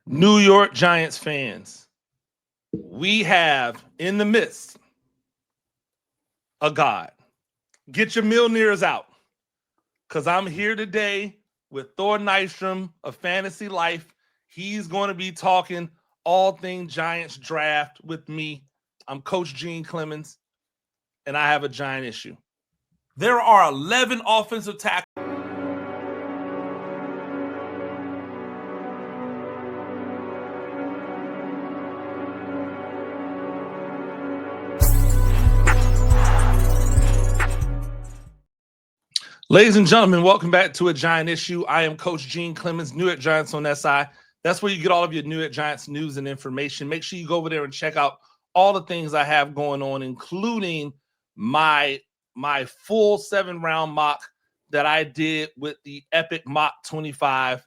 New York Giants fans, we have in the midst a God. Get your Milneers out, because I'm here today with Thor Nystrom of Fantasy Life. He's going to be talking all things Giants draft with me. I'm Coach Gene Clemens, and I have a giant issue. There are 11 offensive tackles. Ladies and gentlemen, welcome back to A Giant Issue. I am Coach Gene Clemens, New York Giants on SI. That's where you get all of your New York Giants news and information. Make sure you go over there and check out all the things I have going on, including my full 7-round mock that I did with the Epic Mock 25.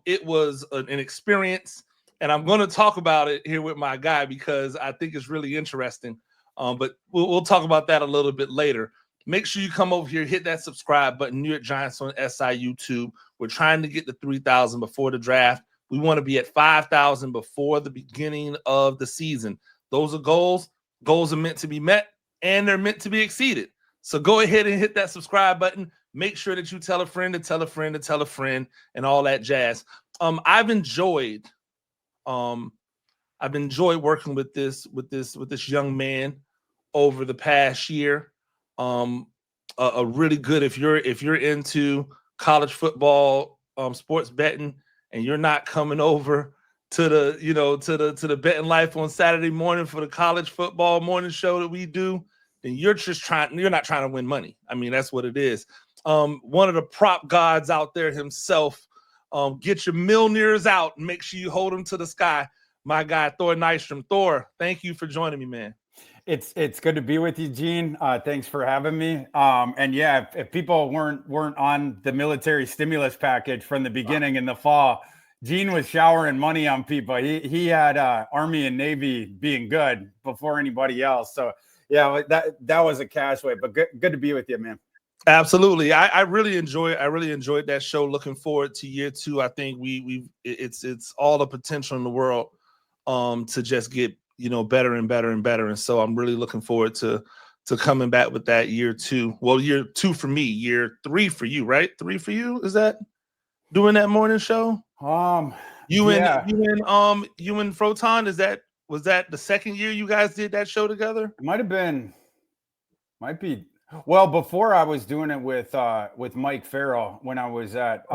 It was an experience, and I'm going to talk about it here with my guy because I think it's really interesting. But we'll talk about that a little bit later. Make sure you come over here, hit that subscribe button, New York Giants on SI YouTube. We're trying to get to 3,000 before the draft. We want to be at 5,000 before the beginning of the season. Those are goals. Goals are meant to be met, and they're meant to be exceeded. So go ahead and hit that subscribe button. Make sure that you tell a friend to tell a friend to tell a friend and all that jazz. I've enjoyed working with this young man over the past year. A really good, if you're into college football, sports betting, and you're not coming over to the betting life on Saturday morning for the college football morning show that we do, then you're not trying to win money. I mean, that's what it is. One of the prop gods out there himself. Get your Milneers out and make sure you hold them to the sky. My guy, Thor Nystrom. Thor, thank you for joining me, man. It's good to be with you, Gene. Thanks for having me. And yeah, if people weren't on the military stimulus package from the beginning in the fall, Gene was showering money on people. He had Army and Navy being good before anybody else. So yeah, that was a cash way. But good to be with you, man. Absolutely. I really enjoyed that show. Looking forward to year 2. I think it's all the potential in the world to just get better and better and better. And so I'm really looking forward to coming back with that year 2. Well, year 2 for me, year 3 for you, right? 3 for you? Is that doing that morning show? You and Froton, was that the second year you guys did that show together? It might be. Well, before I was doing it with Mike Farrell when I was at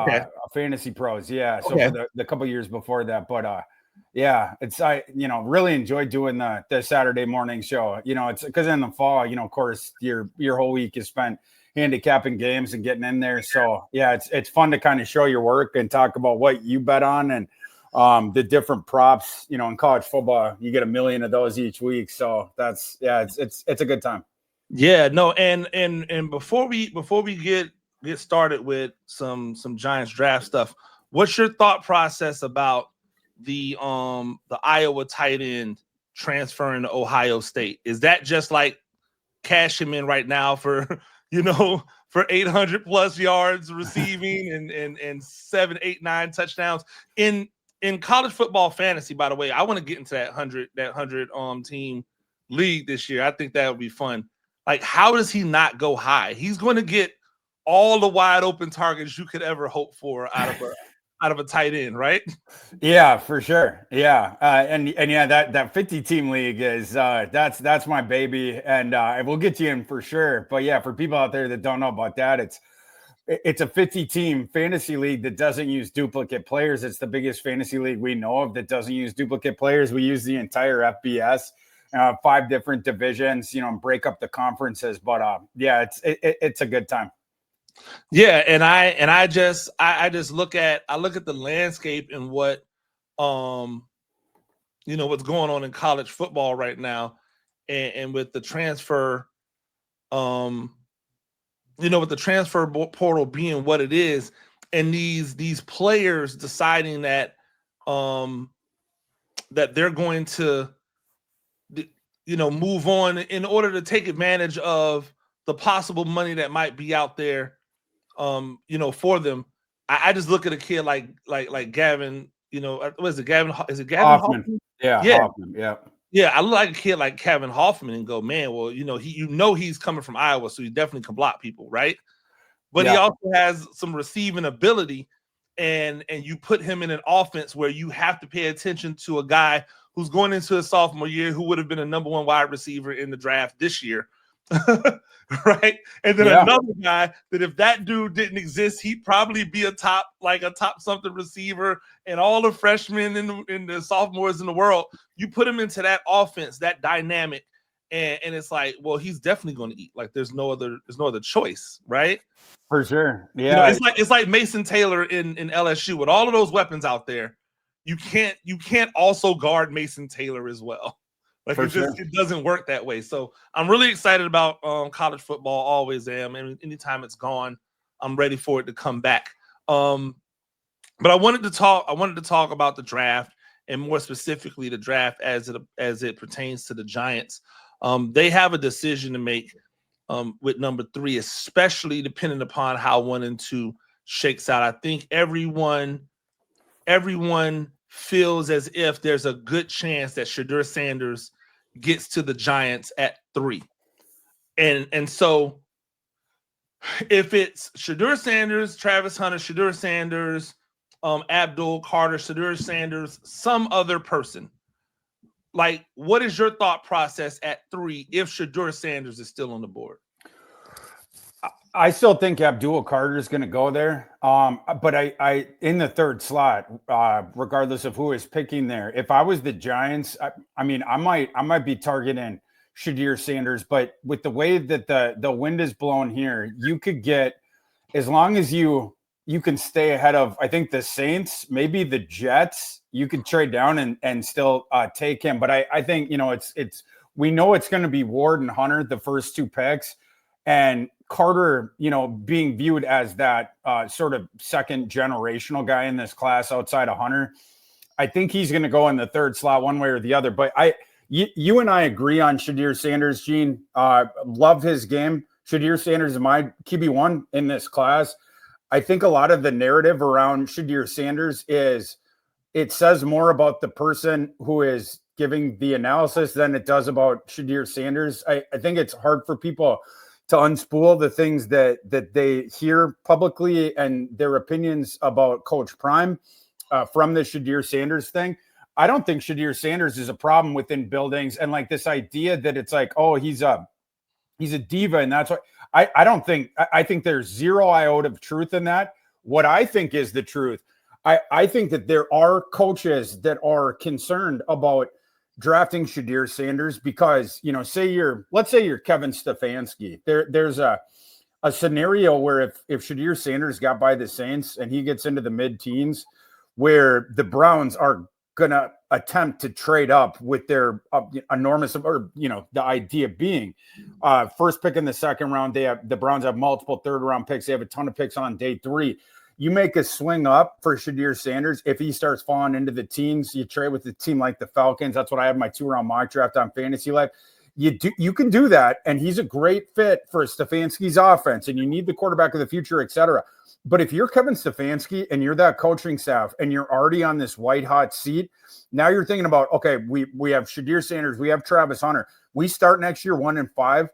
Fantasy Pros. Yeah. So for the couple years before that, but yeah, I really enjoyed doing the Saturday morning show. It's because in the fall, of course, your whole week is spent handicapping games and getting in there. So yeah, it's fun to kind of show your work and talk about what you bet on and the different props. In college football, you get 1 million of those each week. So it's a good time. Yeah, no, and before we get started with some Giants draft stuff, what's your thought process about the Iowa tight end transferring to Ohio State? Is that just like cash him in right now for 800 plus yards receiving and 7, 8, 9 touchdowns in college football fantasy? By the way, I want to get into that 100 team league this year. I think that would be fun. Like, how does he not go high? He's going to get all the wide open targets you could ever hope for out of a tight end, right? Yeah, for sure. Yeah, and yeah, that 50 team league is that's my baby, and we'll get you in for sure. But yeah, for people out there that don't know about that, it's a 50 team fantasy league that doesn't use duplicate players. It's the biggest fantasy league we know of that doesn't use duplicate players. We use the entire FBS. 5 different divisions, and break up the conferences. But yeah, it's a good time. Yeah, and I just look at the landscape and what what's going on in college football right now, and with the transfer, with the transfer portal being what it is, and these players deciding that that they're going to move on in order to take advantage of the possible money that might be out there, for them. I just look at a kid like Gavin, Was it Gavin? Is it Gavin Hoffman? Yeah, Hoffman. Yeah. Yeah, I look like a kid like Kevin Hoffman and go, man, well, he's coming from Iowa, so he definitely can block people, right? But he also has some receiving ability, and you put him in an offense where you have to pay attention to a guy who's going into his sophomore year who would have been a number 1 wide receiver in the draft this year. Right? And then another guy that if that dude didn't exist, he'd probably be a top something receiver, and all the freshmen in the sophomores in the world, you put him into that offense, that dynamic, and it's like, well, he's definitely going to eat. Like there's no other choice, right? For sure. Yeah. It's like Mason Taylor in LSU with all of those weapons out there. You can't also guard Mason Taylor as well. Like it doesn't work that way. So I'm really excited about college football. Always am. And anytime it's gone, I'm ready for it to come back. But I wanted to talk about the draft, and more specifically the draft as it pertains to the Giants. They have a decision to make with number 3, especially depending upon how 1 and 2 shakes out. I think everyone feels as if there's a good chance that Shedeur Sanders gets to the Giants at 3. And so if it's Shedeur Sanders, Travis Hunter, Shedeur Sanders, Abdul Carter, Shedeur Sanders, some other person, like, what is your thought process at 3 if Shedeur Sanders is still on the board? I still think Abdul Carter is going to go there. But I in the 3rd slot, regardless of who is picking there, if I was the Giants, I might be targeting Shedeur Sanders, but with the way that the wind is blowing here, you could get, as long as you can stay ahead of, I think, the Saints, maybe the Jets, you could trade down and still take him. But I think, we know it's going to be Ward and Hunter, the first 2 picks. And Carter, being viewed as that sort of second generational guy in this class outside of Hunter, I think he's going to go in the 3rd slot one way or the other. But you and I agree on Shedeur Sanders, Gene. Love his game. Shedeur Sanders is my QB1 in this class. I think a lot of the narrative around Shedeur Sanders is it says more about the person who is giving the analysis than it does about Shedeur Sanders. I think it's hard for people to unspool the things that they hear publicly and their opinions about Coach Prime from the Shedeur Sanders thing. I don't think Shedeur Sanders is a problem within buildings, and like this idea that it's like, oh, he's a diva, and that's what I think there's 0 iota of truth in that. What I think is the truth, I think that there are coaches that are concerned about drafting Shedeur Sanders because, let's say you're Kevin Stefanski. There's a scenario where if Shedeur Sanders got by the Saints and he gets into the mid-teens, where the Browns are going to attempt to trade up with their enormous, or, the idea being first pick in the 2nd round, the Browns have multiple 3rd round picks. They have a ton of picks on day 3. You make a swing up for Shedeur Sanders. If he starts falling into the teens, you trade with a team like the Falcons. That's what I have my 2-round mock draft on Fantasy Life. You can do that, and he's a great fit for Stefanski's offense, and you need the quarterback of the future, et cetera. But if you're Kevin Stefanski and you're that coaching staff and you're already on this white-hot seat, now you're thinking about, okay, we have Shedeur Sanders, we have Travis Hunter. We start next year 1-5.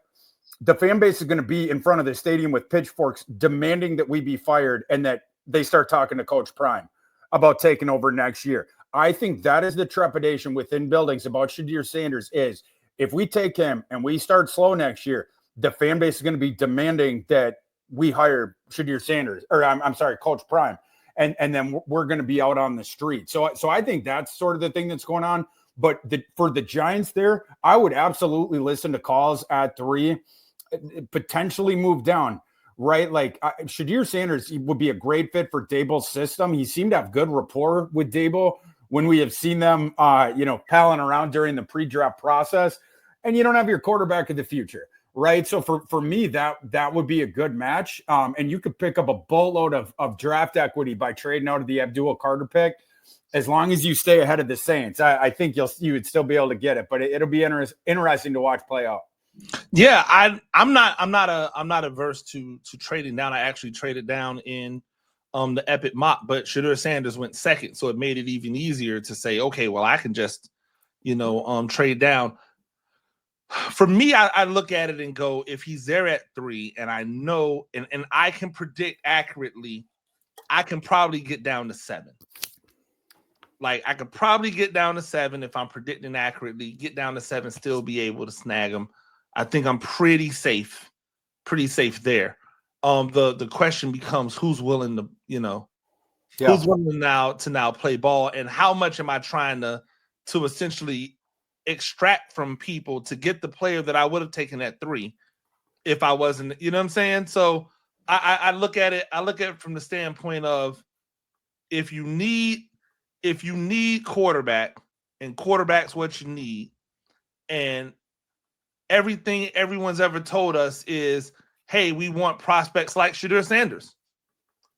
The fan base is going to be in front of the stadium with pitchforks demanding that we be fired and that they start talking to Coach Prime about taking over next year. I think that is the trepidation within buildings about Shedeur Sanders is if we take him and we start slow next year, the fan base is going to be demanding that we hire Shedeur Sanders, or I'm sorry, Coach Prime. And then we're going to be out on the street. So I think that's sort of the thing that's going on. But for the Giants there, I would absolutely listen to calls at 3, potentially move down. Right, like Shedeur Sanders would be a great fit for Daboll's system. He seemed to have good rapport with Daboll when we have seen them, palling around during the pre-draft process. And you don't have your quarterback of the future, right? So for me, that would be a good match. And you could pick up a boatload of draft equity by trading out of the Abdul Carter pick, as long as you stay ahead of the Saints. I think you would still be able to get it, but it'll be interesting to watch play out. Yeah, I'm not averse to trading down. I actually traded down in the epic mock, but Shedeur Sanders went second, so it made it even easier to say, okay, well, I can just, trade down. For me, I look at it and go, if he's there at 3, and I know, and I can predict accurately, I can probably get down to 7. Like, I could probably get down to 7 if I'm predicting accurately, get down to 7, still be able to snag him. I think I'm pretty safe there. The question becomes who's willing to, who's willing to play ball, and how much am I trying to essentially extract from people to get the player that I would have taken at 3 if I wasn't, you know what I'm saying? So I look at it from the standpoint of if you need quarterback, and quarterback's what you need, and everything everyone's ever told us is, hey, we want prospects like Shedeur Sanders.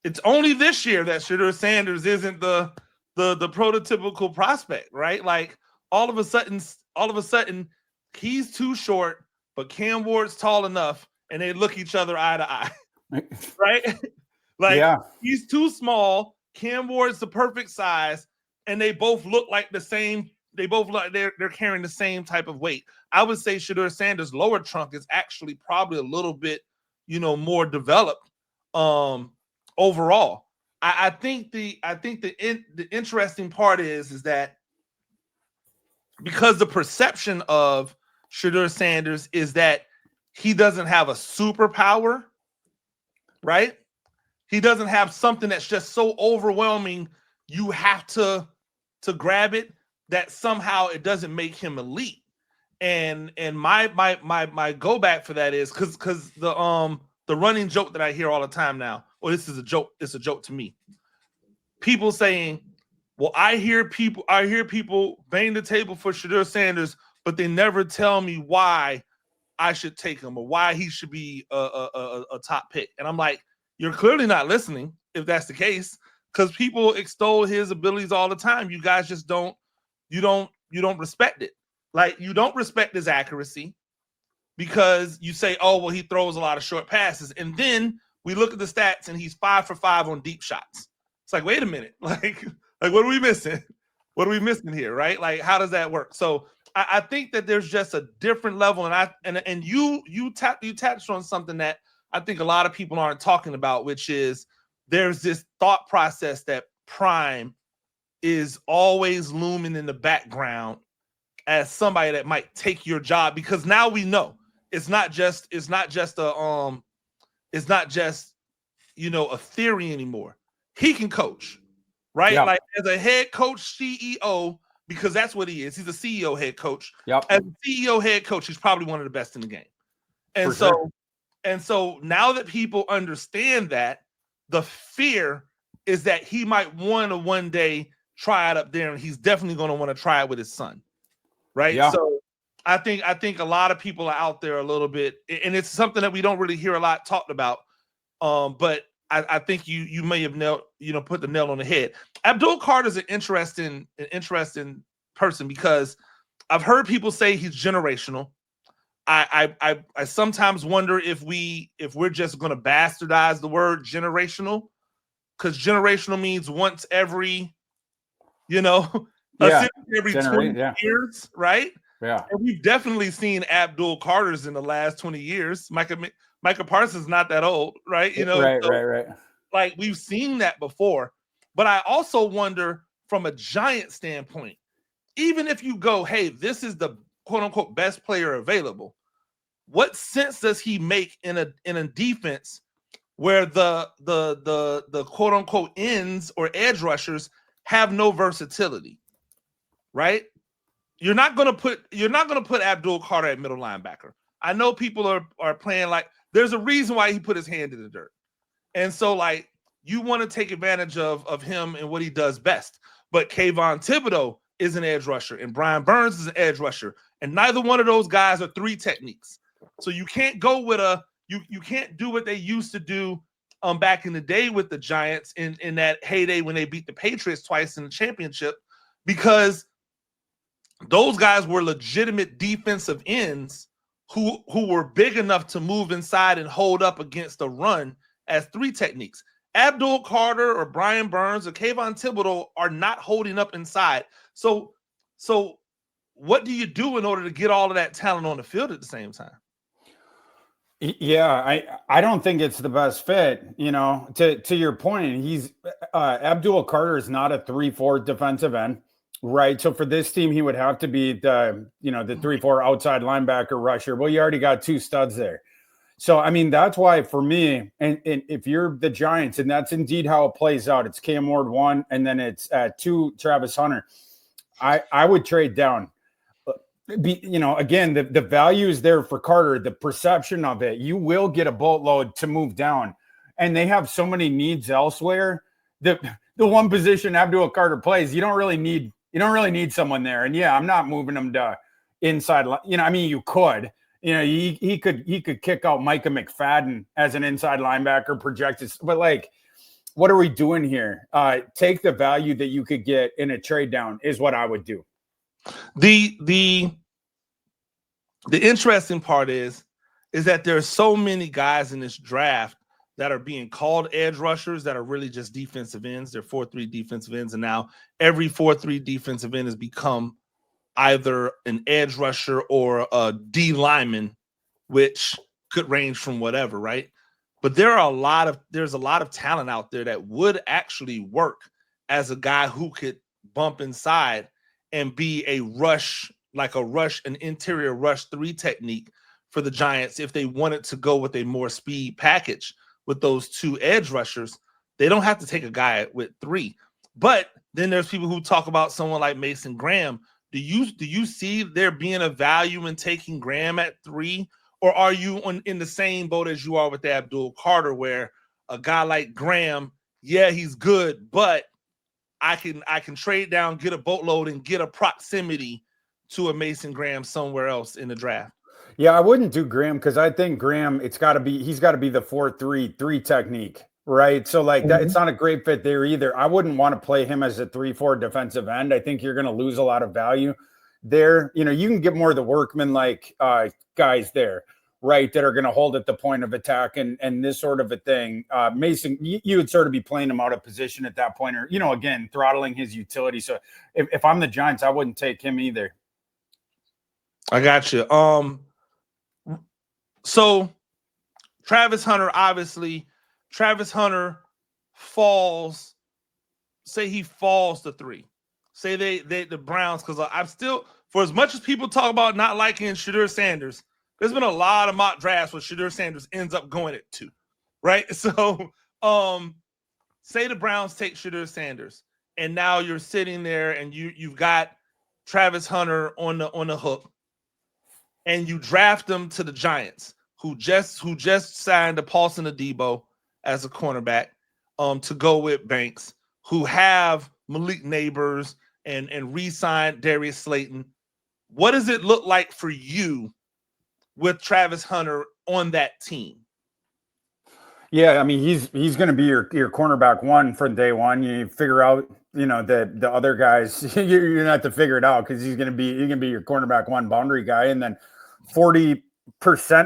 It's only this year that Shedeur Sanders isn't the prototypical prospect, right? Like all of a sudden, he's too short, but Cam Ward's tall enough, and they look each other eye to eye, right? He's too small. Cam Ward's the perfect size, and they both look like the same. They both look like they're carrying the same type of weight. I would say Shedeur Sanders' lower trunk is actually probably a little bit, more developed overall. I think the interesting part is that because the perception of Shedeur Sanders is that he doesn't have a superpower, right? He doesn't have something that's just so overwhelming you have to grab it, that somehow it doesn't make him elite. And my go back for that is because the running joke that I hear all the time now, this is a joke, it's a joke to me. People saying, well, I hear people bang the table for Shedeur Sanders, but they never tell me why I should take him or why he should be a top pick. And I'm like, you're clearly not listening if that's the case, because people extol his abilities all the time. You guys just don't respect it. Like, you don't respect his accuracy because you say, oh, well, he throws a lot of short passes. And then we look at the stats and he's 5 for 5 on deep shots. It's like, wait a minute. Like what are we missing? What are we missing here? Right? Like, how does that work? So I think that there's just a different level. And you touched on something that I think a lot of people aren't talking about, which is there's this thought process that prime is always looming in the background as somebody that might take your job, because now we know it's not just a theory anymore. He can coach, right? Yeah. Like as a head coach, CEO, because that's what he is. He's a CEO head coach. Yep. As a CEO head coach, he's probably one of the best in the game. And so now that people understand that, the fear is that he might want to one day try it up there, and he's definitely going to want to try it with his son. Right. Yeah. So I think a lot of people are out there a little bit, and it's something that we don't really hear a lot talked about. But I think you may have put the nail on the head. Abdul Carter's an interesting person, because I've heard people say he's generational. I sometimes wonder if we're just going to bastardize the word generational, because generational means once every, every 20 years, right? Yeah. And we've definitely seen Abdul Carter's in the last 20 years. Micah Parsons not that old, right? Right. Like, we've seen that before. But I also wonder, from a Giant standpoint, even if you go, hey, this is the quote unquote best player available, what sense does he make in a defense where the quote unquote ends or edge rushers have no versatility, right? You're not gonna put Abdul Carter at middle linebacker. I know people are playing like, there's a reason why he put his hand in the dirt. And so, like, you want to take advantage of him and what he does best. But Kayvon Thibodeau is an edge rusher, and Brian Burns is an edge rusher, and neither one of those guys are 3 techniques. So you can't go with you can't do what they used to do back in the day with the Giants in that heyday when they beat the Patriots twice in the championship, because those guys were legitimate defensive ends who were big enough to move inside and hold up against the run as 3 techniques. Abdul Carter or Brian Burns or Kayvon Thibodeau are not holding up inside. So what do you do in order to get all of that talent on the field at the same time? Yeah, I don't think it's the best fit. To your point, he's Abdul Carter is not a 3-4 defensive end, right? So for this team, he would have to be the 3-4 outside linebacker rusher. Well, you already got two studs there. So I mean, that's why for me, and if you're the Giants, and that's indeed how it plays out, it's Cam Ward 1, and then it's 2 Travis Hunter. I would trade down. Again, the value is there for Carter, the perception of it. You will get a boatload to move down, and they have so many needs elsewhere. The one position Abdul Carter plays, you don't really need someone there. And yeah, I'm not moving him to inside. I mean, you could. He could kick out Micah McFadden as an inside linebacker projected, but like, what are we doing here? Take the value that you could get in a trade down is what I would do. The interesting part is that there are so many guys in this draft that are being called edge rushers that are really just defensive ends. They're 4-3 defensive ends, and now every 4-3 defensive end has become either an edge rusher or a D lineman, which could range from whatever, right? But there's a lot of talent out there that would actually work as a guy who could bump inside and be a rush, an interior rush 3 technique for the Giants if they wanted to go with a more speed package with those 2 edge rushers. They don't have to take a guy with 3. But then there's people who talk about someone like Mason Graham. Do you see there being a value in taking Graham at 3? Or are you in the same boat as you are with Abdul Carter, where a guy like Graham, yeah, he's good, but I can trade down, get a boatload, and get a proximity to a Mason Graham somewhere else in the draft? Yeah, I wouldn't do Graham because I think Graham, he's got to be the 4-3 technique, right? So like that, it's not a great fit there either. I wouldn't want to play him as a 3-4 defensive end. I think you're going to lose a lot of value there. You can get more of the workman like guys there, right, that are going to hold at the point of attack and this sort of a thing. Mason, you would sort of be playing him out of position at that point, or, again, throttling his utility. So if I'm the Giants, I wouldn't take him either. I got you. So Travis Hunter falls, say he falls to 3. Say the Browns, because I'm still, for as much as people talk about not liking Shedeur Sanders, there's been a lot of mock drafts where Shedeur Sanders ends up going at 2, right? So say the Browns take Shedeur Sanders, and now you're sitting there and you've got Travis Hunter on the hook, and you draft him to the Giants, who just signed a Paulson Adebo as a cornerback to go with Banks, who have Malik Neighbors and re-signed Darius Slayton. What does it look like for you with Travis Hunter on that team? Yeah, I mean, he's going to be your cornerback 1 from day one. You figure out, the other guys, you're going to have to figure it out because you're going to be your cornerback 1 boundary guy. And then 40%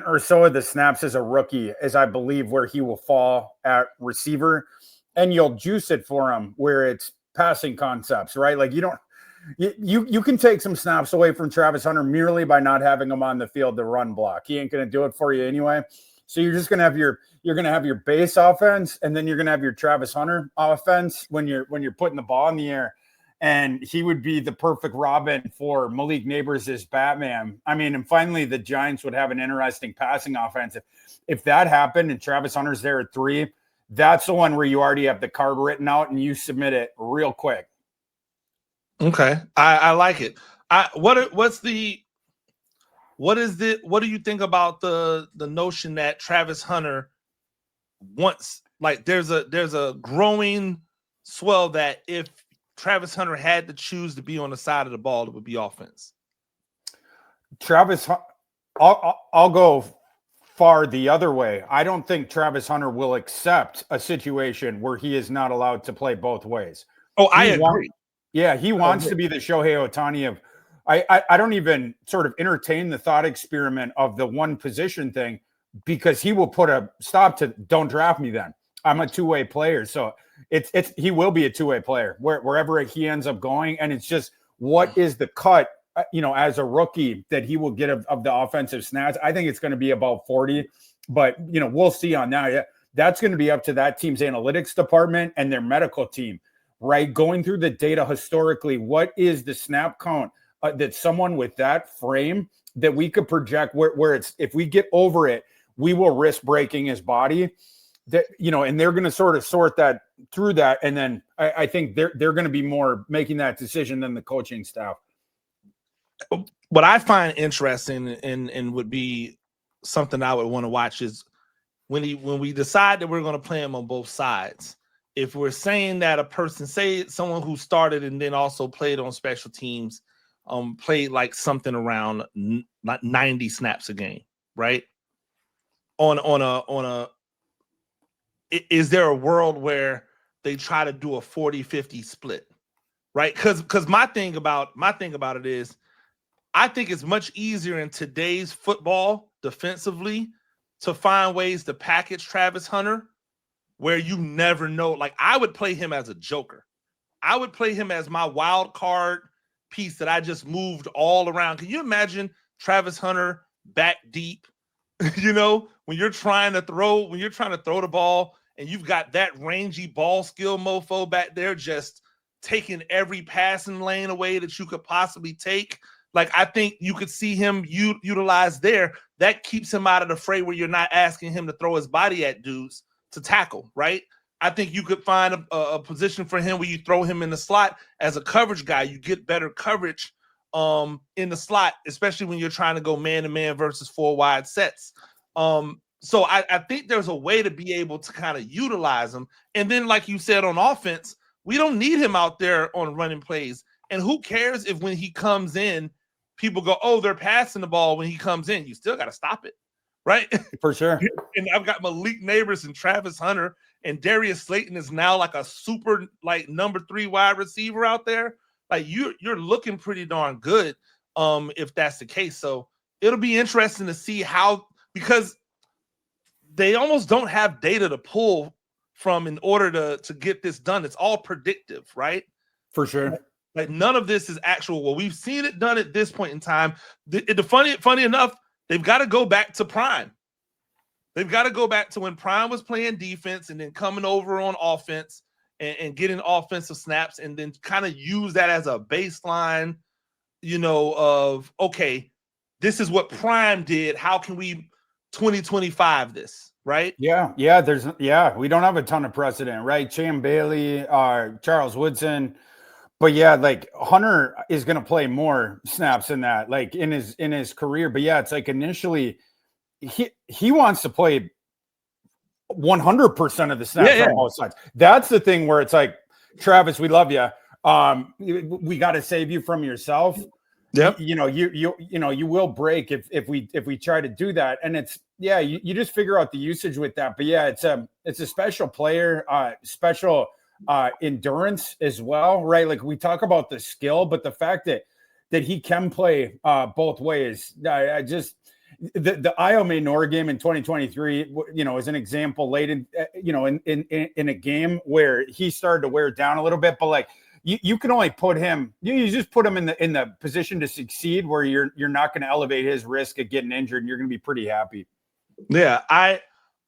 or so of the snaps as a rookie is, I believe, where he will fall at receiver, and you'll juice it for him where it's passing concepts, right? Like you can take some snaps away from Travis Hunter merely by not having him on the field to run block. He ain't going to do it for you anyway. So you're just going to have your base offense, and then you're going to have your Travis Hunter offense when you're putting the ball in the air. And he would be the perfect Robin for Malik Neighbors as Batman. I mean, and finally the Giants would have an interesting passing offense. If that happened and Travis Hunter's there at 3, that's the one where you already have the card written out and you submit it real quick. Okay. I like it. What do you think about the notion that Travis Hunter wants, like there's a growing swell that if Travis Hunter had to choose to be on the side of the ball, it would be offense? I'll go far the other way. I don't think Travis Hunter will accept a situation where he is not allowed to play both ways. Oh, I agree. He wants to be the Shohei Ohtani of, I don't even sort of entertain the thought experiment of the one position thing, because he will put a stop to don't draft me then. I'm a two-way player. So he will be a two-way player wherever he ends up going. And it's just, what is the cut, as a rookie that he will get of the offensive snaps? I think it's going to be about 40, but we'll see on that. That's going to be up to that team's analytics department and their medical team, right? Going through the data historically, what is the snap count that someone with that frame that we could project where it's, if we get over it, we will risk breaking his body, that, and they're going to sort of sort that through that. And then I think they're going to be more making that decision than the coaching staff. What I find interesting and would be something I would want to watch is when we decide that we're going to play him on both sides. If we're saying that a person, say someone who started and then also played on special teams, played like something around 90 snaps a game, right? Is there a world where they try to do a 40-50 split, right? Because my thing about it is, I think it's much easier in today's football defensively to find ways to package Travis Hunter where you never know. Like, I would play him as a joker. I would play him as my wild card piece that I just moved all around. Can you imagine Travis Hunter back deep? When you're trying to throw the ball and you've got that rangy ball skill mofo back there just taking every passing lane away that you could possibly take. Like, I think you could see him utilize there. That keeps him out of the fray where you're not asking him to throw his body at dudes to tackle, right? I think you could find a position for him where you throw him in the slot as a coverage guy. You get better coverage in the slot, especially when you're trying to go man-to-man versus 4 wide sets. So I think there's a way to be able to kind of utilize him. And then, like you said, on offense, we don't need him out there on running plays. And who cares if when he comes in, people go, oh, they're passing the ball when he comes in. You still got to stop it, right? For sure. And I've got Malik Neighbors and Travis Hunter, and Darius Slayton is now like a super, like, number 3 wide receiver out there. Like, you're looking pretty darn good if that's the case. So it'll be interesting to see how, because they almost don't have data to pull from in order to get this done. It's all predictive, right? For sure. Like, none of this is actual. Well, we've seen it done at this point in time. Funny enough, they've got to go back to Prime. They've got to go back to when Prime was playing defense and then coming over on offense and getting offensive snaps, and then kind of use that as a baseline, of, okay, this is what Prime did. How can we 2025 this, right? Yeah. We don't have a ton of precedent, right? Champ Bailey, Charles Woodson. But yeah, like, Hunter is going to play more snaps than that, like, in his career. But yeah, it's like, initially he wants to play 100% of the snaps on both sides. That's the thing where it's like, Travis, we love you. We got to save you from yourself. Yep. You will break if we try to do that. And it's, you just figure out the usage with that. But yeah, it's a special player, special endurance as well, right? Like, we talk about the skill, but the fact that he can play both ways. I just, the Io Maynor game in 2023, is an example late in a game where he started to wear down a little bit, but like, you can only put him, you just put him in the position to succeed where you're not going to elevate his risk of getting injured, and you're going to be pretty happy. Yeah, I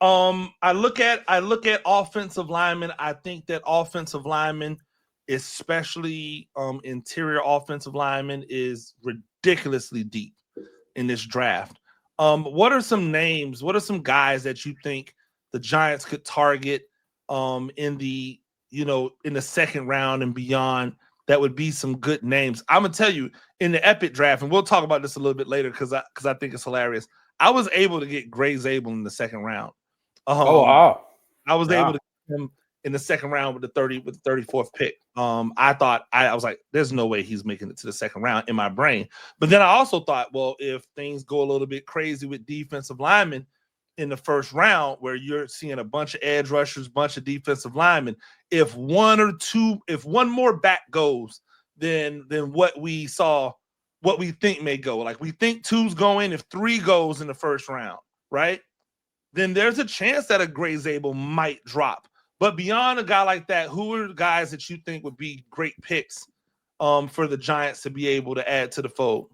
look at offensive linemen. I think that offensive linemen, especially interior offensive linemen, is ridiculously deep in this draft. What are some names? What are some guys that you think the Giants could target in the second round and beyond? That would be some good names. I'm gonna tell you, in the Epic draft, and we'll talk about this a little bit later because I think it's hilarious. I was able to get Gray Zabel in the second round. Oh wow! I was able to get him in the second round with the 34th pick. I was like, there's no way he's making it to the second round in my brain. But then I also thought, well, if things go a little bit crazy with defensive linemen in the first round, where you're seeing a bunch of edge rushers, bunch of defensive linemen, if one more back goes than what we saw, what we think may go, like we think 2's going, if 3 goes in the first round, right? then there's a chance that a Gray Zabel might drop. But beyond a guy like that, who are the guys that you think would be great picks for the Giants to be able to add to the fold?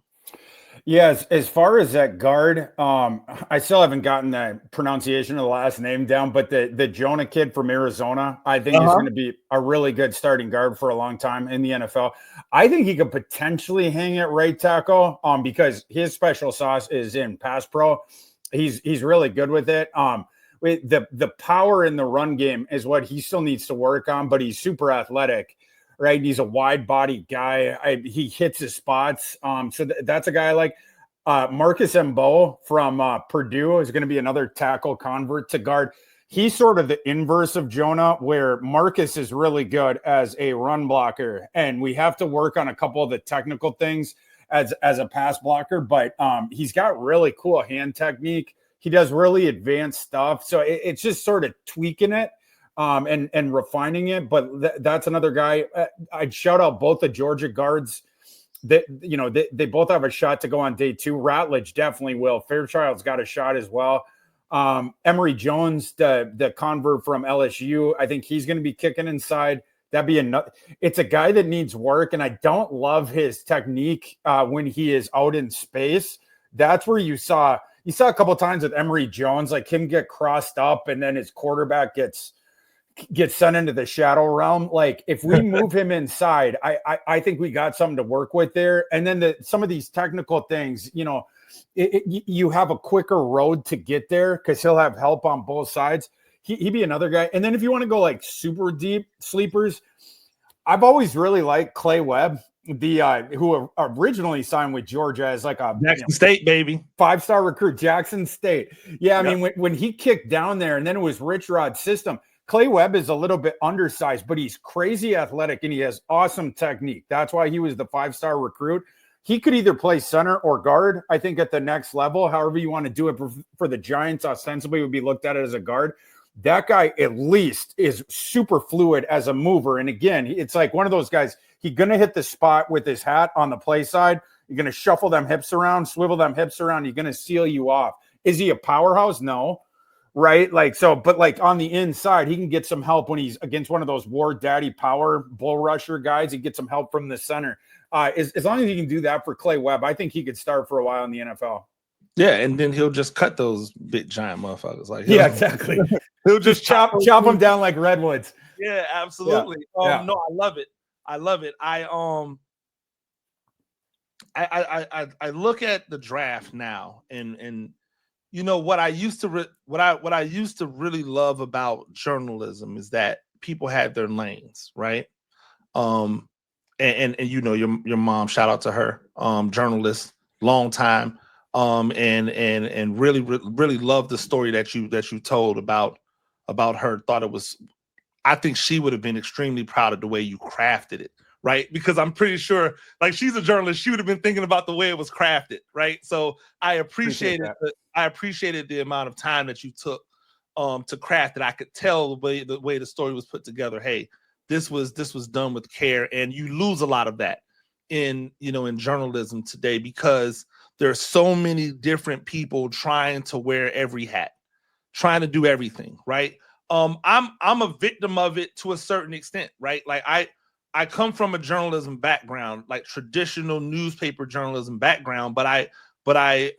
Yeah, as far as that guard, I still haven't gotten that pronunciation of the last name down, but the Jonah kid from Arizona, I think is going to be a really good starting guard for a long time in the NFL. I think he could potentially hang at right tackle because his special sauce is in pass pro. He's really good with it. The power in the run game is what he still needs to work on, but he's super athletic. Right, he's a wide body guy. He hits his spots. So that's a guy I like. Marcus Mbo from Purdue is going to be another tackle convert to guard. He's sort of the inverse of Jonah, where Marcus is really good as a run blocker, and we have to work on a couple of the technical things as a pass blocker. But he's got really cool hand technique. He does really advanced stuff. So it's just sort of tweaking it. And refining it, but that's another guy. I'd shout out both the Georgia guards. That they both have a shot to go on day 2. Ratledge definitely will. Fairchild's got a shot as well. Emory Jones, the convert from LSU, I think he's going to be kicking inside. That'd be it's a guy that needs work, and I don't love his technique when he is out in space. That's where you saw a couple of times with Emory Jones, like him get crossed up, and then his quarterback gets sent into the shadow realm. Like if we move him inside, I think we got something to work with there. And then some of these technical things, you have a quicker road to get there because he'll have help on both sides. He'd be another guy. And then if you want to go like super deep sleepers, I've always really liked Clay Webb, who originally signed with Georgia as like a Jackson State baby, 5-star recruit, Jackson State. Yeah, I mean when he kicked down there, and then it was Rich Rod's system. Clay Webb is a little bit undersized, but he's crazy athletic and he has awesome technique. That's why he was the 5-star recruit. He could either play center or guard, I think, at the next level. However you want to do it for the Giants, ostensibly would be looked at as a guard. That guy at least is super fluid as a mover. And again, it's like one of those guys, he's going to hit the spot with his hat on the play side. You're going to shuffle them hips around, swivel them hips around. He's going to seal you off. Is he a powerhouse? No. Right? Like, so, but like on the inside, he can get some help when he's against one of those war daddy power bull rusher guys. He gets some help from the center. As long as he can do that for Clay Webb, I think he could start for a while in the NFL. Yeah, and then he'll just cut those big giant motherfuckers. Like, yeah, exactly. He'll just chop them down like redwoods. Yeah, absolutely. Yeah. No, I love it. I love it. I look at the draft now, and what I used to what I used to really love about journalism is that people had their lanes, right? And your mom, shout out to her, journalist, long time, and really loved the story that you told about her. Thought it was, I think she would have been extremely proud of the way you crafted it, right? Because I'm pretty sure, like, she's a journalist, she would have been thinking about the way it was crafted, right? So I appreciated the amount of time that you took to craft it. I could tell the way the story was put together. Hey, this was done with care, and you lose a lot of that in journalism today because there's so many different people trying to wear every hat, trying to do everything, right? I'm a victim of it to a certain extent, right? Like I come from a journalism background, like traditional newspaper journalism background, but I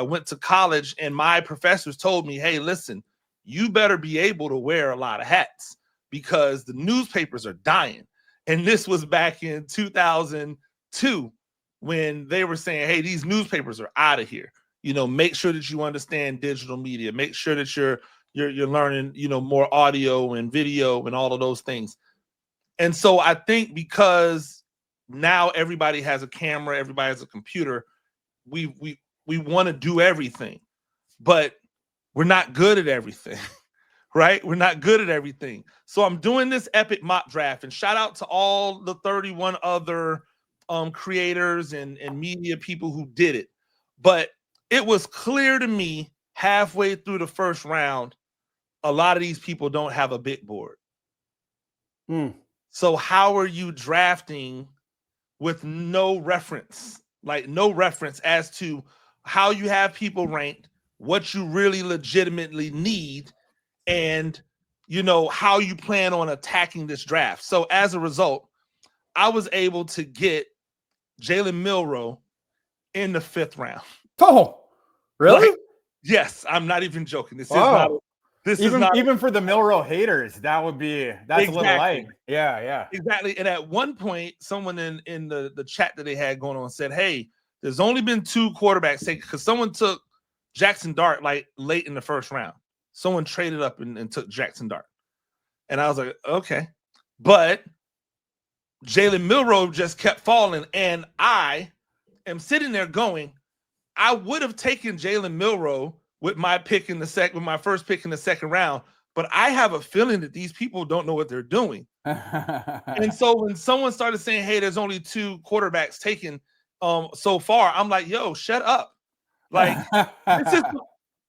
went to college and my professors told me, hey, listen, you better be able to wear a lot of hats because the newspapers are dying. And this was back in 2002 when they were saying, hey, these newspapers are out of here. Make sure that you understand digital media. Make sure that you're learning, more audio and video and all of those things. And so I think because now everybody has a camera, everybody has a computer, we want to do everything, but we're not good at everything, right? We're not good at everything. So I'm doing this epic mock draft, and shout out to all the 31 other creators and media people who did it. But it was clear to me halfway through the first round, a lot of these people don't have a big board. So how are you drafting with no reference as to how you have people ranked, what you really legitimately need, and you know how you plan on attacking this draft. So as a result, I was able to get Jalen Milroe in the 5th round. Oh, really? Like, yes, I'm not even joking. This is even not even for the Milroe haters, that's exactly. a little light. Yeah. Exactly. And at one point, someone in the chat that they had going on said, "Hey, there's only been 2 quarterbacks taken," because someone took Jackson Dart like late in the 1st round. Someone traded up and took Jackson Dart. And I was like, okay. But Jalen Milroe just kept falling. And I am sitting there going, I would have taken Jalen Milroe with my pick in the with my first pick in the 2nd round. But I have a feeling that these people don't know what they're doing. And so when someone started saying, hey, there's only 2 quarterbacks taken so far, I'm like, yo, shut up. Like, this is,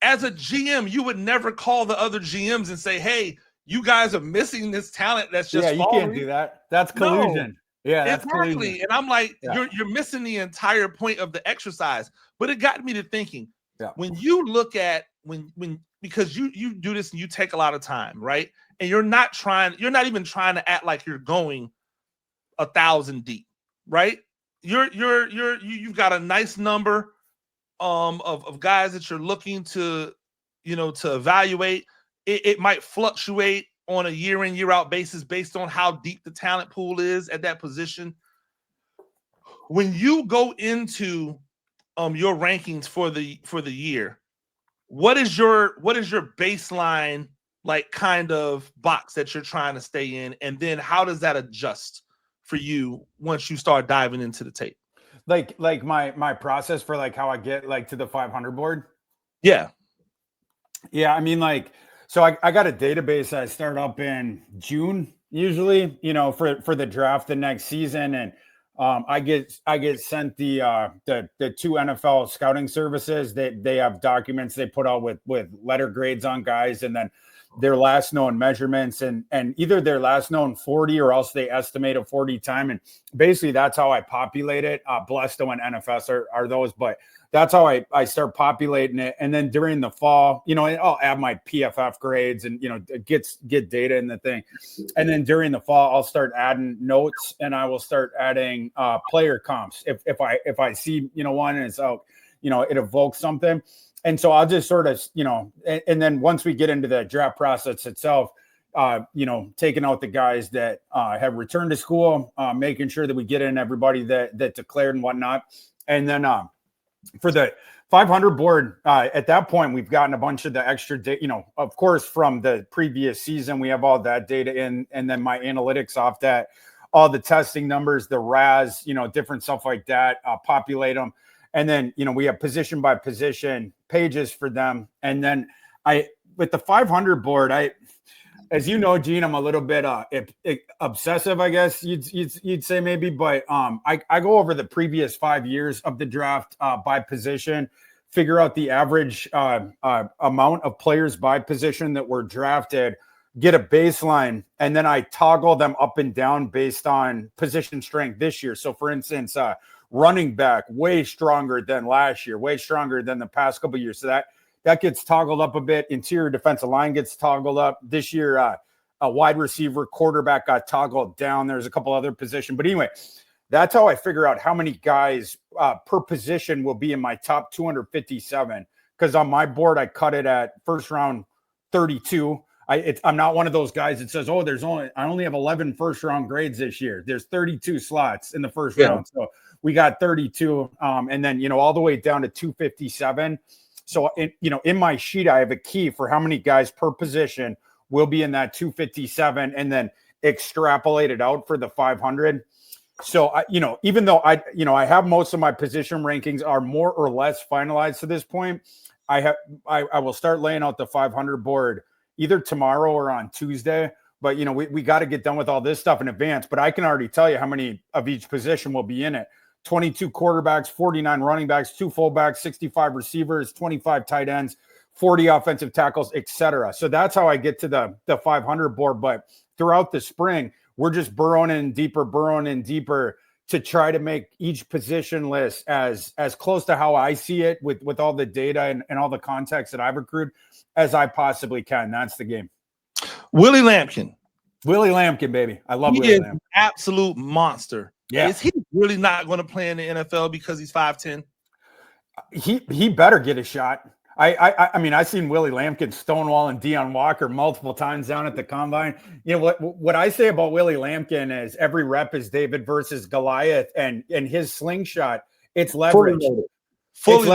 as a GM, you would never call the other GMs and say, hey, you guys are missing this talent that's just you can't do that. That's collusion. No, that's exactly. Collusion. And I'm like, you're missing the entire point of the exercise. But it got me to thinking, when you look at when because you do this and you take a lot of time, right? And you're not even trying to act like you're going 1,000 deep, right? You've got a nice number of guys that you're looking to, to evaluate. It might fluctuate on a year in, year out basis based on how deep the talent pool is at that position. When you go into your rankings for the year, what is your baseline, like, kind of box that you're trying to stay in, and then how does that adjust for you once you start diving into the tape? Like my process for like how I get like to the 500 board. Yeah. I mean, like, so I got a database I start up in June usually, for the draft the next season, and I get sent the 2 NFL scouting services that they have documents they put out with letter grades on guys, and then their last known measurements, and either their last known 40 or else they estimate a 40 time. And basically that's how I populate it. Blesto and NFS are those, but that's how I start populating it. And then during the fall, I'll add my PFF grades and, get data in the thing. And then during the fall, I'll start adding notes, and I will start adding player comps. If I see, one and it's out, it evokes something. And so I'll just sort of, and then once we get into the draft process itself, taking out the guys that have returned to school, making sure that we get in everybody that declared and whatnot. And then for the 500 board, at that point, we've gotten a bunch of the extra data, of course, from the previous season, we have all that data in, and then my analytics off that, all the testing numbers, the RAS, different stuff like that, populate them. And then, we have position by position pages for them. And then with the 500 board, as you know, Gene, I'm a little bit obsessive, I guess you'd say maybe, but I go over the previous 5 years of the draft by position, figure out the average amount of players by position that were drafted, get a baseline, and then I toggle them up and down based on position strength this year. So for instance, running back, way stronger than last year, way stronger than the past couple of years. So that gets toggled up a bit. Interior defensive line gets toggled up. This year, a wide receiver, quarterback got toggled down. There's a couple other positions. But anyway, that's how I figure out how many guys per position will be in my top 257. Because on my board, I cut it at first round 32. I'm not one of those guys that says, I only have 11 first round grades this year. There's 32 slots in the first round. So we got 32. And then, all the way down to 257. So, in my sheet, I have a key for how many guys per position will be in that 257, and then extrapolate it out for the 500. So, even though I have most of my position rankings are more or less finalized to this point, I will start laying out the 500 board either tomorrow or on Tuesday. But, we got to get done with all this stuff in advance. But I can already tell you how many of each position will be in it. 22 quarterbacks, 49 running backs, 2 fullbacks, 65 receivers, 25 tight ends, 40 offensive tackles, etc. So that's how I get to the 500 board. But throughout the spring, we're just burrowing in deeper, to try to make each position list as close to how I see it with all the data and all the context that I've accrued as I possibly can. That's the game. Willie Lampkin, baby. I love Willie Lampkin. Absolute monster. Yeah. Is he really not going to play in the NFL because he's 5'10"? He better get a shot. I mean, I've seen Willie Lampkin stonewalling Deion Walker multiple times down at the combine. You know what I say about Willie Lampkin is every rep is David versus Goliath, and his slingshot, it's leverage. Fully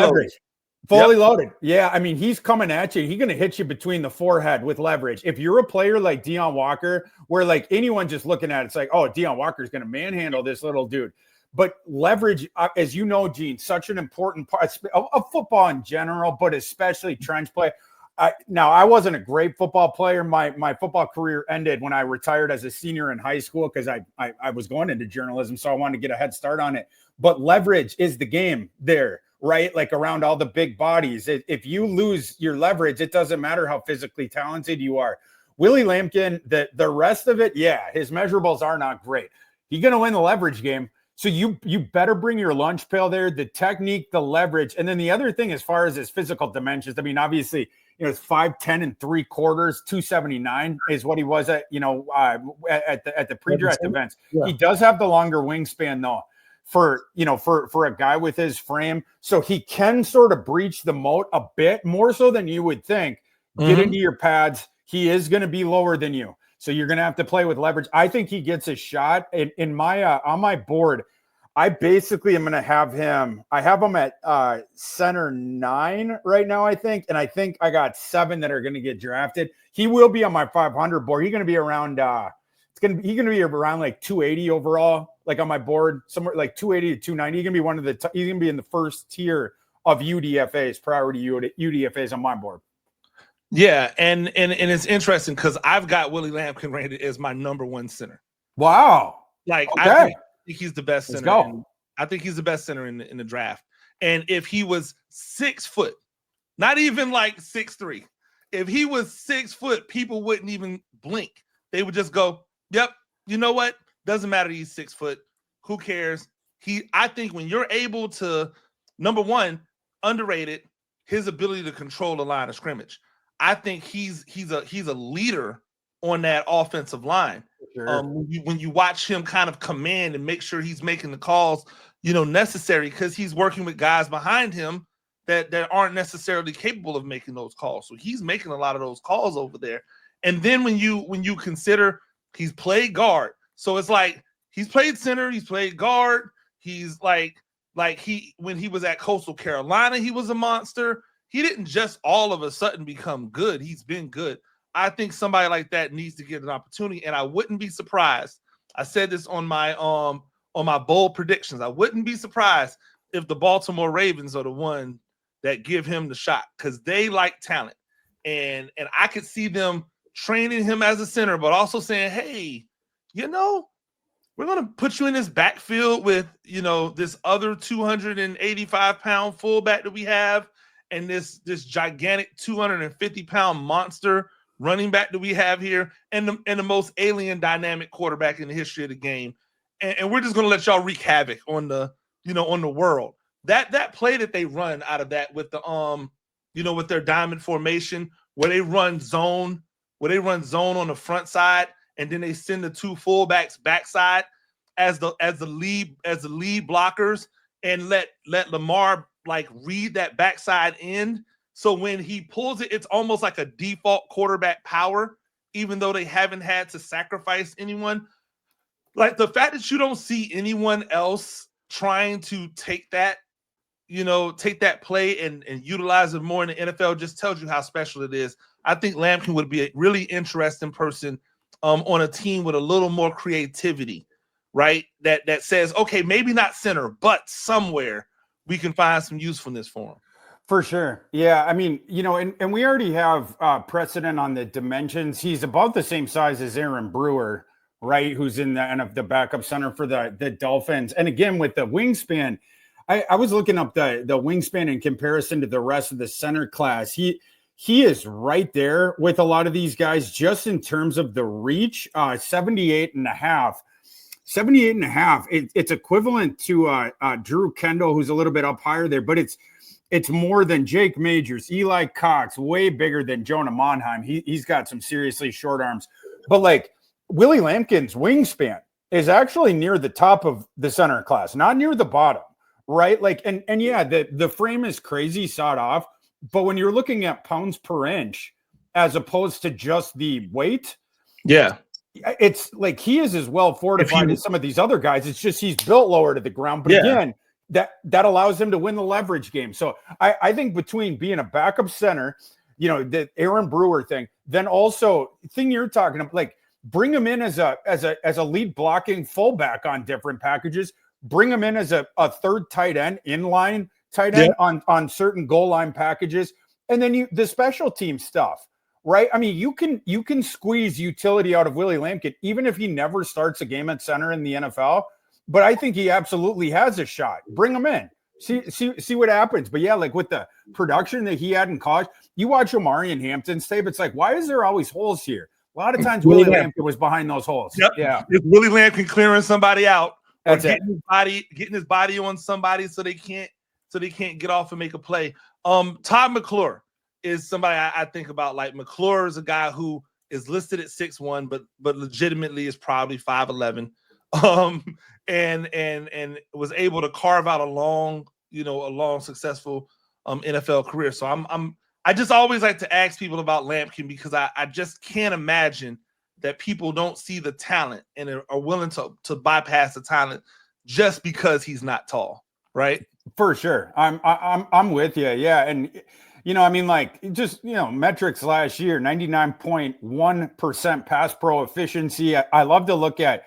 loaded. Yeah, I mean, he's coming at you. He's going to hit you between the forehead with leverage. If you're a player like Deion Walker, where like anyone just looking at it, it's like, oh, Deion Walker's going to manhandle this little dude. But leverage, as you know, Gene, such an important part of football in general, but especially trench play. Now, I wasn't a great football player. My football career ended when I retired as a senior in high school because I was going into journalism, so I wanted to get a head start on it. But leverage is the game there, right? Like around all the big bodies. If you lose your leverage, it doesn't matter how physically talented you are. Willie Lampkin, the rest of it, yeah, his measurables are not great. He's going to win the leverage game. So you better bring your lunch pail there, the technique, the leverage. And then the other thing, as far as his physical dimensions, I mean, obviously, it's 5'10" 3/4, 279 is what he was at, at the pre-draft events. Yeah. He does have the longer wingspan though, for a guy with his frame. So he can sort of breach the moat a bit more so than you would think. Get into your pads. He is going to be lower than you. So you're going to have to play with leverage. I think he gets a shot in my on my board. I basically am going to have him. I have him at center 9 right now, I think. And I think I got 7 that are going to get drafted. He will be on my 500 board. He's going to be around he's going to be around like 280 overall, like on my board, somewhere like 280 to 290. He's going to be one of the he's going to be in the first tier of UDFAs, priority UDFAs on my board. Yeah, and it's interesting because I've got Willie Lampkin rated as my number 1 center. Wow. Like, okay. I think he's the best center. Let's go. I think he's the best center in the draft. And if he was 6 foot, not even like 6'3", if he was 6 foot, people wouldn't even blink. They would just go, yep, you know what? Doesn't matter, he's 6 foot. Who cares? I think when you're able to, number one, underrated, his ability to control the line of scrimmage. I think he's a leader on that offensive line. Sure. When you watch him kind of command and make sure he's making the calls, necessary, because he's working with guys behind him that aren't necessarily capable of making those calls. So he's making a lot of those calls over there. And then when you consider he's played guard, so it's like he's played center, he's played guard. He's when he was at Coastal Carolina, he was a monster. He didn't just all of a sudden become good. He's been good. I think somebody like that needs to get an opportunity, and I wouldn't be surprised. I said this on my bold predictions. I wouldn't be surprised if the Baltimore Ravens are the one that give him the shot because they like talent, and I could see them training him as a center, but also saying, hey, we're going to put you in this backfield with this other 285-pound fullback that we have. And this gigantic 250-pound monster running back that we have here, and the most alien dynamic quarterback in the history of the game, and we're just gonna let y'all wreak havoc on the world. That play that they run out of that with the with their diamond formation, where they run zone on the front side, and then they send the 2 fullbacks backside as the lead blockers, and let Lamar read that backside end. So when he pulls it, it's almost like a default quarterback power, even though they haven't had to sacrifice anyone. Like the fact that you don't see anyone else trying to take that play and utilize it more in the NFL just tells you how special it is. I think Lampkin would be a really interesting person on a team with a little more creativity, right? That says, okay, maybe not center, but somewhere we can find some usefulness for him. For sure. Yeah. I mean, and we already have precedent on the dimensions. He's about the same size as Aaron Brewer, right? Who's in the backup center for the Dolphins. And again, with the wingspan, I was looking up the wingspan in comparison to the rest of the center class. He is right there with a lot of these guys just in terms of the reach, 78.5. 78.5. It's equivalent to Drew Kendall, who's a little bit up higher there, but it's more than Jake Majors, Eli Cox, way bigger than Jonah Monheim. He's got some seriously short arms. But like Willie Lampkin's wingspan is actually near the top of the center class, not near the bottom, right? Like, and yeah, the frame is crazy sawed off, but when you're looking at pounds per inch as opposed to just the weight, yeah, it's like he is as well fortified as some of these other guys. It's just he's built lower to the ground. But again, that allows him to win the leverage game. So I think between being a backup center, the Aaron Brewer thing, then also thing you're talking about, like bring him in as a lead blocking fullback on different packages, bring him in as a third tight end, inline tight end on certain goal line packages. And then the special team stuff. Right. I mean, you can squeeze utility out of Willie Lampkin, even if he never starts a game at center in the NFL. But I think he absolutely has a shot. Bring him in. See what happens. But yeah, like with the production that he had in college, you watch Omari in Hampton State, it's like, why is there always holes here? A lot of times Willie Lampkin was behind those holes. Yep. Yeah. It's Willie Lampkin clearing somebody out. That's getting his body on somebody so they can't get off and make a play. Todd McClure is somebody I think about. Like McClure is a guy who is listed at 6'1", but legitimately is probably 5'11", and was able to carve out a long successful NFL career. So I just always like to ask people about Lampkin because I just can't imagine that people don't see the talent and are willing to bypass the talent just because he's not tall, right? For sure. I'm with you. Yeah. And I mean, like just, metrics last year, 99.1% pass pro efficiency. I love to look at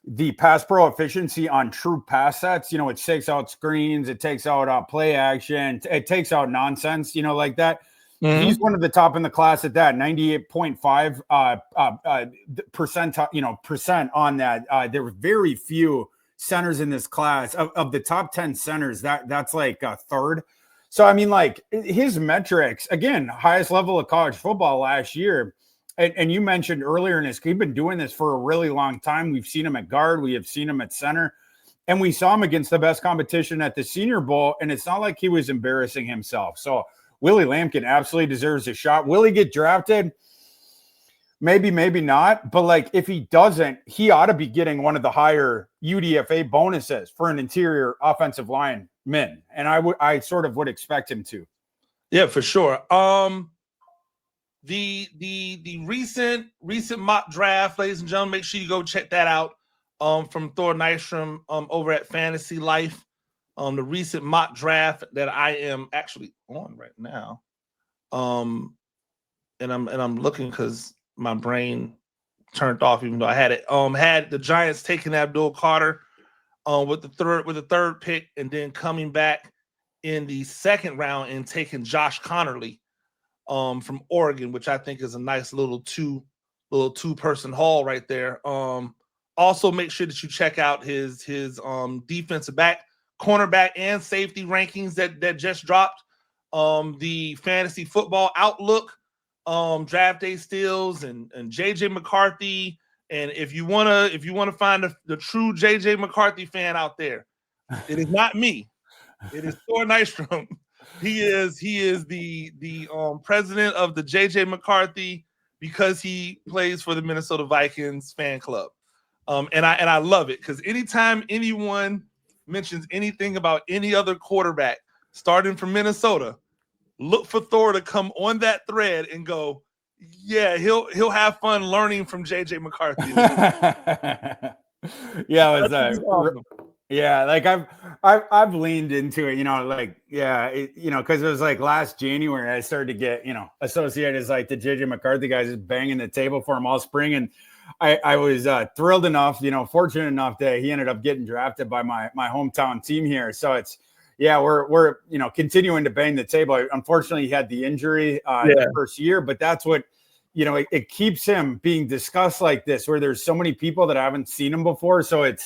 the pass pro efficiency on true pass sets. It takes out screens, it takes out play action, it takes out nonsense, like that. Mm-hmm. He's one of the top in the class at that, 98.5 percent on that. There were very few centers in this class of the top 10 centers. That's like a third. So, I mean, like his metrics, again, highest level of college football last year. And you mentioned earlier in this, he's been doing this for a really long time. We've seen him at guard. We have seen him at center. And we saw him against the best competition at the Senior Bowl. And it's not like he was embarrassing himself. So Willie Lampkin absolutely deserves a shot. Will he get drafted? Maybe, maybe not. But like if he doesn't, he ought to be getting one of the higher UDFA bonuses for an interior offensive lineman. And I sort of would expect him to. Yeah, for sure. The recent mock draft, ladies and gentlemen, make sure you go check that out. From Thor Nystrom over at Fantasy Life. The recent mock draft that I am actually on right now. And I'm looking because my brain turned off, even though I had it. Had the Giants taking Abdul Carter with the third pick, and then coming back in the second round and taking Josh Connerly from Oregon, which I think is a nice little two-person haul right there. Also make sure that you check out his defensive back, cornerback, and safety rankings that just dropped. The Fantasy Football Outlook, draft day steals, and JJ McCarthy. And if you wanna find the true JJ McCarthy fan out there, it is not me. It is Thor Nystrom. He is the president of the JJ McCarthy because he plays for the Minnesota Vikings fan club. And I love it because anytime anyone mentions anything about any other quarterback starting from Minnesota, look for Thor to come on that thread and go, yeah, he'll have fun learning from JJ McCarthy. Yeah, it was awesome. Yeah, like I've leaned into it, because it was like last January I started to get, associated as like the JJ McCarthy guys just banging the table for him all spring. And I was thrilled enough, fortunate enough that he ended up getting drafted by my hometown team here. So it's, we're continuing to bang the table. Unfortunately, he had the injury the first year, but that's what, it keeps him being discussed like this, where there's so many people that haven't seen him before. So it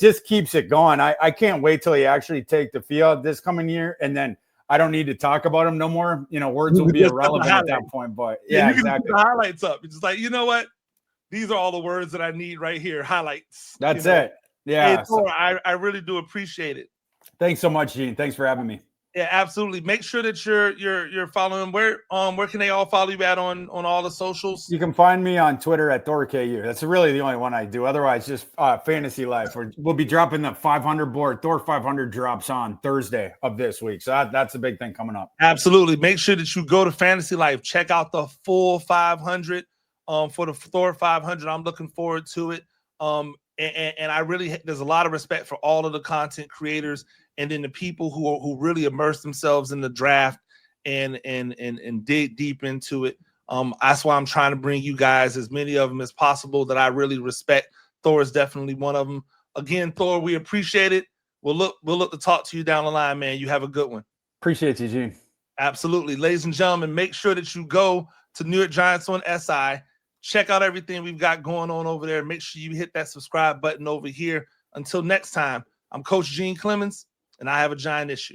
just keeps it going. I can't wait till he actually take the field this coming year, and then I don't need to talk about him no more. Words will be irrelevant at that point. But yeah, you exactly. can put the highlights up. It's just like, you know what? These are all the words that I need right here. Highlights. That's it. Yeah. Hey, Thor, I really do appreciate it. Thanks so much, Gene. Thanks for having me. Yeah, absolutely. Make sure that you're following. Where can they all follow you at on all the socials? You can find me on Twitter at ThorKU. That's really the only one I do. Otherwise, just Fantasy Life. We'll be dropping the 500 board. Thor 500 drops on Thursday of this week. So that's a big thing coming up. Absolutely. Make sure that you go to Fantasy Life. Check out the full 500 for the Thor 500. I'm looking forward to it. And I really, there's a lot of respect for all of the content creators and then the people who really immerse themselves in the draft and dig deep into it. That's why I'm trying to bring you guys as many of them as possible that I really respect. Thor is definitely one of them. Again, Thor, we appreciate it. We'll look to talk to you down the line, man. You have a good one. Appreciate you, Gene. Absolutely. Ladies and gentlemen, make sure that you go to New York Giants on SI. Check out everything we've got going on over there. Make sure you hit that subscribe button over here. Until next time, I'm Coach Gene Clemens, and I have a giant issue.